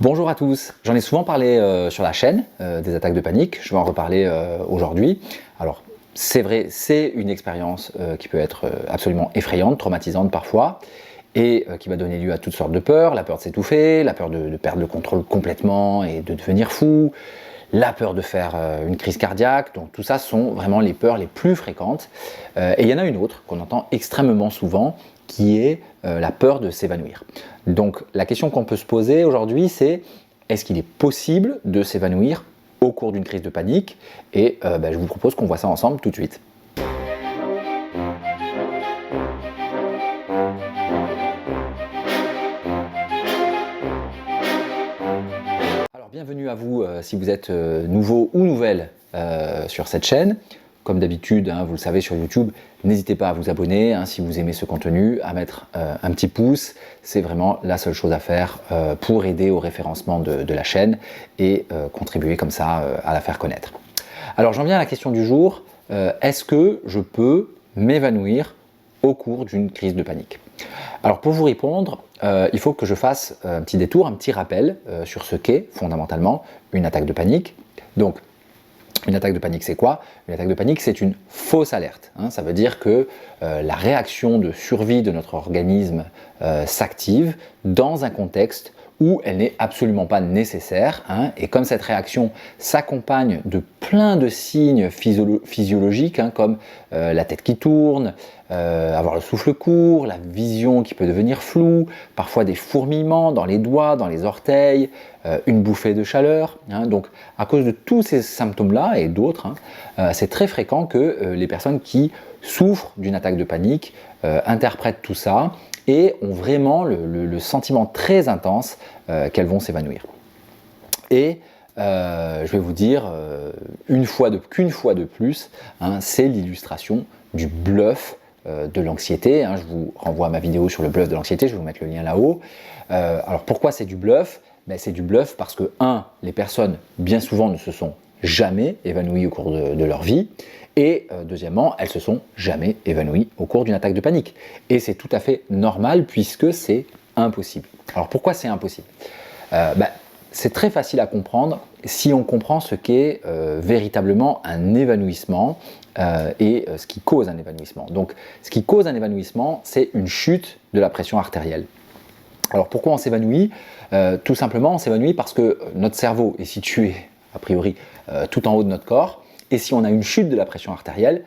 Bonjour à tous, j'en ai souvent parlé sur la chaîne des attaques de panique, je vais en reparler aujourd'hui. Alors c'est vrai, c'est une expérience qui peut être absolument effrayante, traumatisante parfois, et qui va donner lieu à toutes sortes de peurs, la peur de s'étouffer, la peur de perdre le contrôle complètement et de devenir fou, la peur de faire une crise cardiaque, donc tout ça sont vraiment les peurs les plus fréquentes. Et il y en a une autre qu'on entend extrêmement souvent, qui est la peur de s'évanouir. Donc la question qu'on peut se poser aujourd'hui, c'est est-ce qu'il est possible de s'évanouir au cours d'une crise de panique? Et je vous propose qu'on voit ça ensemble tout de suite. Alors bienvenue à vous si vous êtes nouveau ou nouvelle sur cette chaîne. Comme d'habitude, vous le savez sur YouTube, n'hésitez pas à vous abonner si vous aimez ce contenu, à mettre un petit pouce. C'est vraiment la seule chose à faire pour aider au référencement de la chaîne et contribuer comme ça à la faire connaître. Alors j'en viens à la question du jour. Est-ce que je peux m'évanouir au cours d'une crise de panique? Alors pour vous répondre, il faut que je fasse un petit détour, un petit rappel sur ce qu'est fondamentalement une attaque de panique. Donc, une attaque de panique, c'est quoi? Une attaque de panique, c'est une fausse alerte. Ça veut dire que la réaction de survie de notre organisme s'active dans un contexte où elle n'est absolument pas nécessaire. Et comme cette réaction s'accompagne de plein de signes physiologiques, comme la tête qui tourne, avoir le souffle court, la vision qui peut devenir floue, parfois des fourmillements dans les doigts, dans les orteils, une bouffée de chaleur. Donc à cause de tous ces symptômes-là et d'autres, c'est très fréquent que les personnes qui souffrent d'une attaque de panique interprètent tout ça et ont vraiment le sentiment très intense qu'elles vont s'évanouir. Et je vais vous dire qu'une fois de plus, c'est l'illustration du bluff de l'anxiété. Je vous renvoie à ma vidéo sur le bluff de l'anxiété, je vais vous mettre le lien là-haut. Alors pourquoi c'est du bluff? C'est du bluff parce que, les personnes bien souvent ne se sont jamais évanouies au cours de leur vie, et deuxièmement, elles se sont jamais évanouies au cours d'une attaque de panique. Et c'est tout à fait normal puisque c'est impossible. Alors pourquoi c'est impossible? C'est très facile à comprendre si on comprend ce qu'est véritablement un évanouissement et ce qui cause un évanouissement. Donc ce qui cause un évanouissement, c'est une chute de la pression artérielle. Alors pourquoi on s'évanouit? Tout simplement, on s'évanouit parce que notre cerveau est situé, a priori, tout en haut de notre corps. Et si on a une chute de la pression artérielle,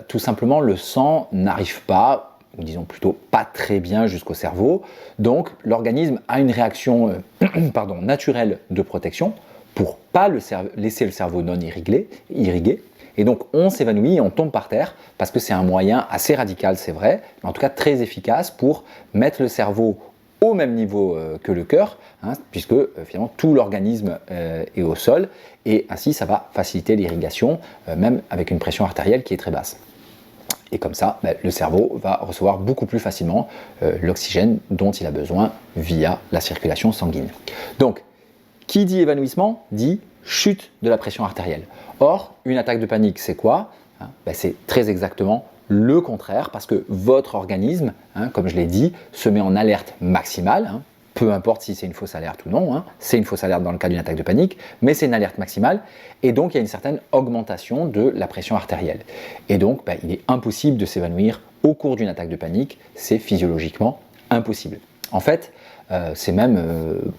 tout simplement le sang n'arrive pas, ou disons plutôt pas très bien jusqu'au cerveau. Donc l'organisme a une réaction naturelle de protection pour pas laisser le cerveau non irrigué. Et donc on s'évanouit et on tombe par terre parce que c'est un moyen assez radical, c'est vrai, mais en tout cas très efficace pour mettre le cerveau au même niveau que le cœur, puisque finalement tout l'organisme est au sol, et ainsi ça va faciliter l'irrigation, même avec une pression artérielle qui est très basse. Et comme ça, le cerveau va recevoir beaucoup plus facilement l'oxygène dont il a besoin via la circulation sanguine. Donc, qui dit évanouissement dit chute de la pression artérielle. Or, une attaque de panique, c'est quoi? C'est très exactement le contraire, parce que votre organisme, comme je l'ai dit, se met en alerte maximale, peu importe si c'est une fausse alerte ou non, c'est une fausse alerte dans le cas d'une attaque de panique, mais c'est une alerte maximale, et donc il y a une certaine augmentation de la pression artérielle. Et donc il est impossible de s'évanouir au cours d'une attaque de panique, c'est physiologiquement impossible. En fait, c'est même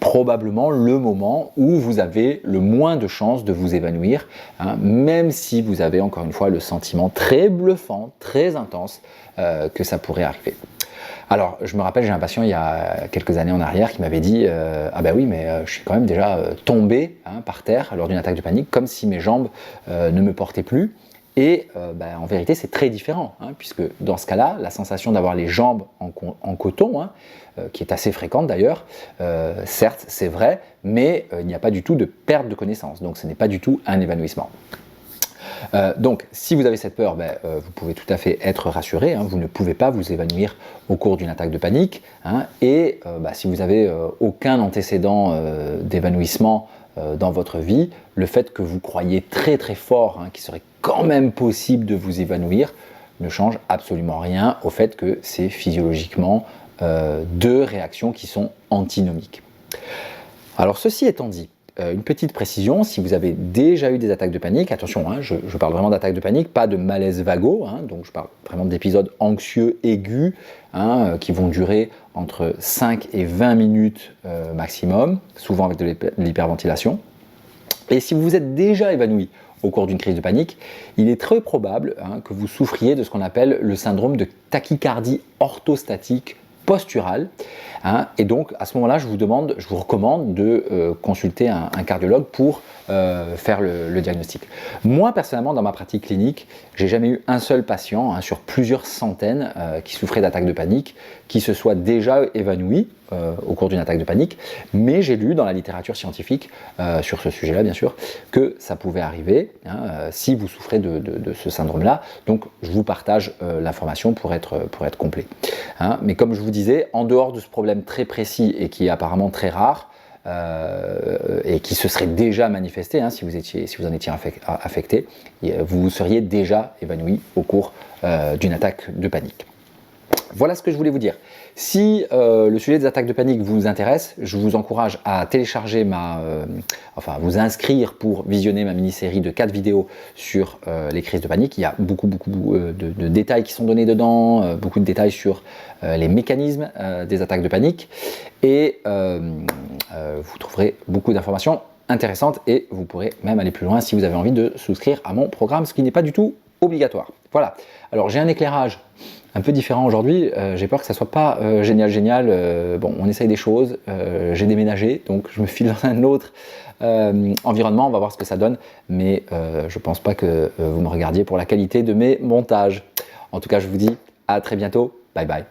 probablement le moment où vous avez le moins de chances de vous évanouir, même si vous avez encore une fois le sentiment très bluffant, très intense que ça pourrait arriver. Alors je me rappelle, j'ai un patient il y a quelques années en arrière qui m'avait dit ah ben oui, mais je suis quand même déjà tombé par terre lors d'une attaque de panique, comme si mes jambes ne me portaient plus. Et en vérité, c'est très différent, puisque dans ce cas-là, la sensation d'avoir les jambes en coton, qui est assez fréquente d'ailleurs, certes, c'est vrai, mais il n'y a pas du tout de perte de connaissance, donc ce n'est pas du tout un évanouissement. Donc, si vous avez cette peur, vous pouvez tout à fait être rassuré, vous ne pouvez pas vous évanouir au cours d'une attaque de panique, et si vous n'avez aucun antécédent d'évanouissement dans votre vie, le fait que vous croyez très très fort qu'il serait quand même possible de vous évanouir ne change absolument rien au fait que c'est physiologiquement deux réactions qui sont antinomiques. Alors ceci étant dit, une petite précision, si vous avez déjà eu des attaques de panique, attention, hein, je parle vraiment d'attaques de panique, pas de malaise vago, hein, donc je parle vraiment d'épisodes anxieux aigus hein, qui vont durer entre 5 et 20 minutes maximum, souvent avec de l'hyperventilation. Et si vous vous êtes déjà évanoui au cours d'une crise de panique, il est très probable hein, que vous souffriez de ce qu'on appelle le syndrome de tachycardie orthostatique posturale. Hein, et donc à ce moment-là, je vous recommande de consulter un cardiologue pour faire le diagnostic. Moi personnellement, dans ma pratique clinique, j'ai jamais eu un seul patient hein, sur plusieurs centaines qui souffrait d'attaques de panique, qui se soit déjà évanoui au cours d'une attaque de panique, mais j'ai lu dans la littérature scientifique sur ce sujet-là, bien sûr, que ça pouvait arriver hein, si vous souffrez de ce syndrome-là. Donc, je vous partage l'information pour être complet. Hein. Mais comme je vous disais, en dehors de ce problème très précis et qui est apparemment très rare, et qui se serait déjà manifesté hein, si vous en étiez affecté, vous seriez déjà évanoui au cours d'une attaque de panique. Voilà ce que je voulais vous dire. Si le sujet des attaques de panique vous intéresse, je vous encourage à télécharger vous inscrire pour visionner ma mini-série de 4 vidéos sur les crises de panique. Il y a beaucoup de détails qui sont donnés dedans, beaucoup de détails sur les mécanismes des attaques de panique et vous trouverez beaucoup d'informations intéressantes et vous pourrez même aller plus loin si vous avez envie de souscrire à mon programme, ce qui n'est pas du tout obligatoire. Voilà. Alors j'ai un éclairage un peu différent aujourd'hui, j'ai peur que ça soit pas génial. Bon, on essaye des choses, j'ai déménagé, donc je me file dans un autre environnement, on va voir ce que ça donne, mais je pense pas que vous me regardiez pour la qualité de mes montages. En tout cas, je vous dis à très bientôt, bye bye.